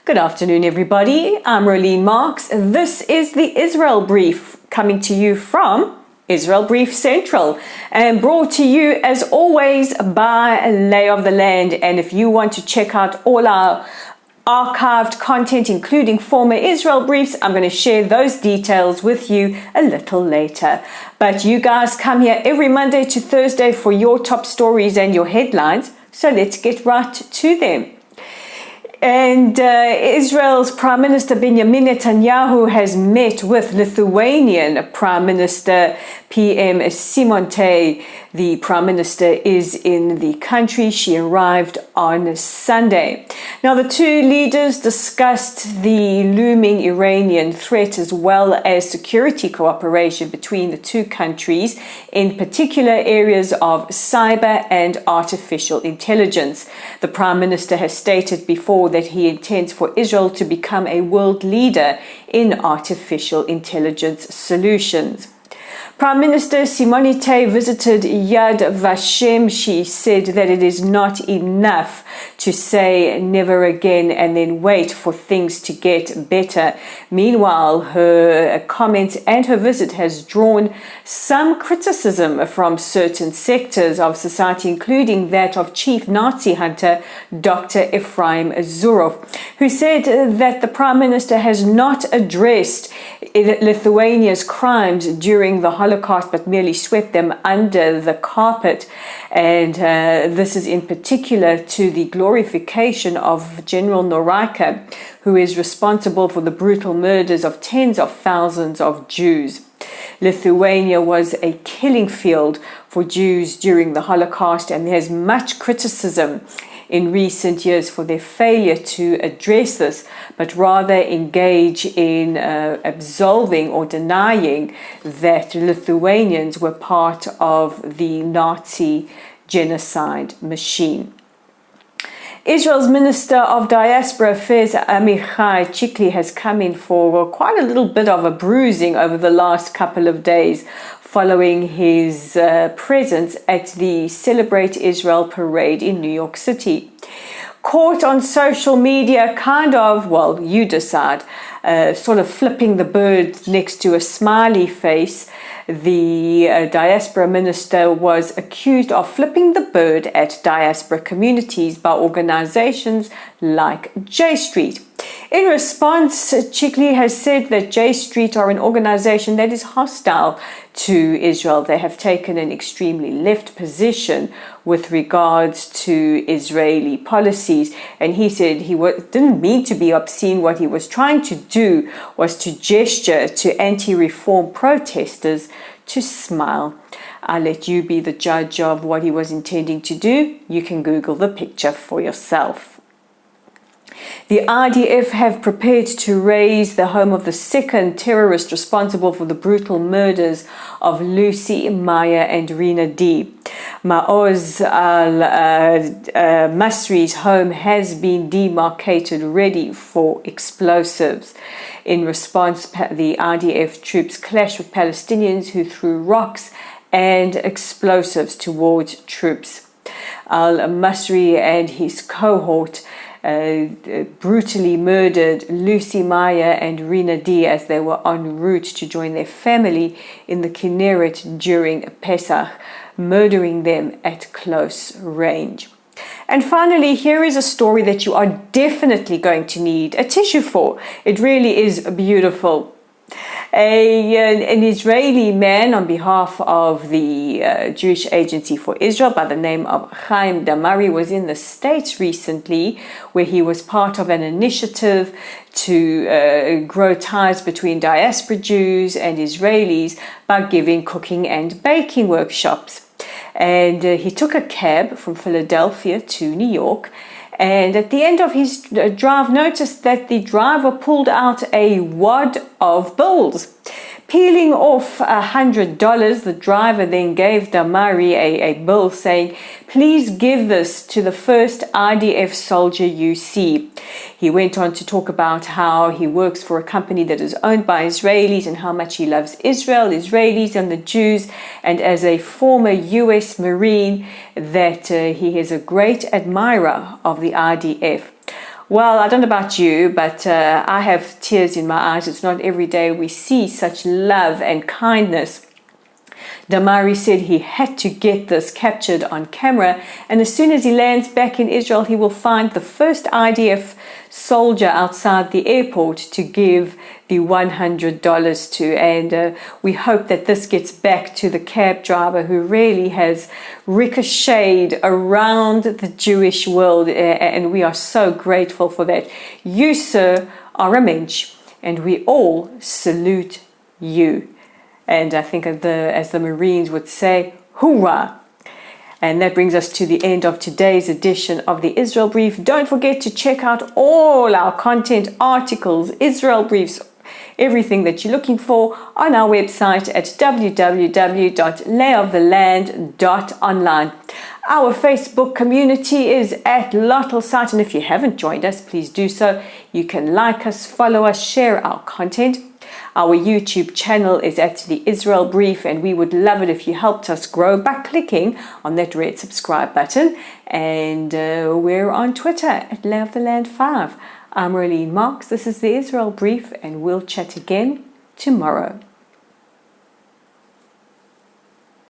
Good afternoon, everybody. I'm Rolene Marks. This is the Israel Brief coming to you from Israel Brief Central and brought to you as always by Lay of the Land. And if you want to check out all our archived content, including former Israel briefs, I'm going to share those details with you a little later. But you guys come here every Monday to Thursday for your top stories and your headlines. So let's get right to them. And Israel's Prime Minister Benjamin Netanyahu has met with Lithuanian Prime Minister PM Simontai. The Prime Minister is in the country. She arrived on Sunday. Now, the two leaders discussed the looming Iranian threat as well as security cooperation between the two countries, in particular areas of cyber and artificial intelligence. The Prime Minister has stated before that he intends for Israel to become a world leader in artificial intelligence solutions. Prime Minister Simontai visited Yad Vashem. She said that it is not enough to say never again and then wait for things to get better. Meanwhile, her comments and her visit has drawn some criticism from certain sectors of society, including that of chief Nazi hunter Dr. Ephraim Zurov, who said that the Prime Minister has not addressed Lithuania's crimes during the Holocaust, but merely swept them under the carpet. And this is in particular to the glorification of General Noreika, who is responsible for the brutal murders of tens of thousands of Jews. Lithuania was a killing field for Jews during the Holocaust, and there's much criticism in recent years for their failure to address this, but rather engage in absolving or denying that Lithuanians were part of the Nazi genocide machine. Israel's Minister of Diaspora Affairs, Amichai Chikli, has come in for quite a little bit of a bruising over the last couple of days following his presence at the Celebrate Israel parade in New York City. Caught on social media, you decide, sort of flipping the bird next to a smiley face, the diaspora minister was accused of flipping the bird at diaspora communities by organizations like JStreet. In response, Chikli has said that JStreet are an organization that is hostile to Israel. They have taken an extremely left position with regards to Israeli policies. And he said he didn't mean to be obscene. What he was trying to do was to gesture to anti-reform protesters to smile. I'll let you be the judge of what he was intending to do. You can Google the picture for yourself. The IDF have prepared to raze the home of the second terrorist responsible for the brutal murders of Lucy, Maya and Rina D. Maoz al-Masri's home has been demarcated, ready for explosives. In response, the IDF troops clashed with Palestinians who threw rocks and explosives towards troops. Al-Masri and his cohort brutally murdered Lucy, Maya and Rina D as they were en route to join their family in the Kinneret during Pesach, murdering them at close range. And finally, here is a story that you are definitely going to need a tissue for. It really is beautiful. An Israeli man on behalf of the Jewish Agency for Israel by the name of Chaim Damari was in the States recently, where he was part of an initiative to grow ties between diaspora Jews and Israelis by giving cooking and baking workshops. And he took a cab from Philadelphia to New York, and at the end of his drive noticed that the driver pulled out a wad of bills. Peeling off $100, the driver then gave Damari a bill saying, "Please give this to the first IDF soldier you see." He went on to talk about how he works for a company that is owned by Israelis and how much he loves Israel, Israelis and the Jews, and as a former US Marine that he is a great admirer of the IDF. Well, I don't know about you, but I have tears in my eyes. It's not every day we see such love and kindness. Damari said he had to get this captured on camera, and as soon as he lands back in Israel, he will find the first IDF soldier outside the airport to give the $100 to. And we hope that this gets back to the cab driver who really has ricocheted around the Jewish world, and we are so grateful for that. You, sir, are a mensch, and we all salute you. And I think as the Marines would say, hoorah! And that brings us to the end of today's edition of the Israel Brief. Don't forget to check out all our content, articles, Israel Briefs, everything that you're looking for on our website at www.layoftheland.online. Our Facebook community is at Lottel site, and if you haven't joined us, please do so. You can like us, follow us, share our content. Our YouTube channel is at the Israel Brief, and we would love it if you helped us grow by clicking on that red subscribe button. And we're on Twitter at Lay of the Land 5. I'm Rolene Marks. This is the Israel Brief, and we'll chat again tomorrow.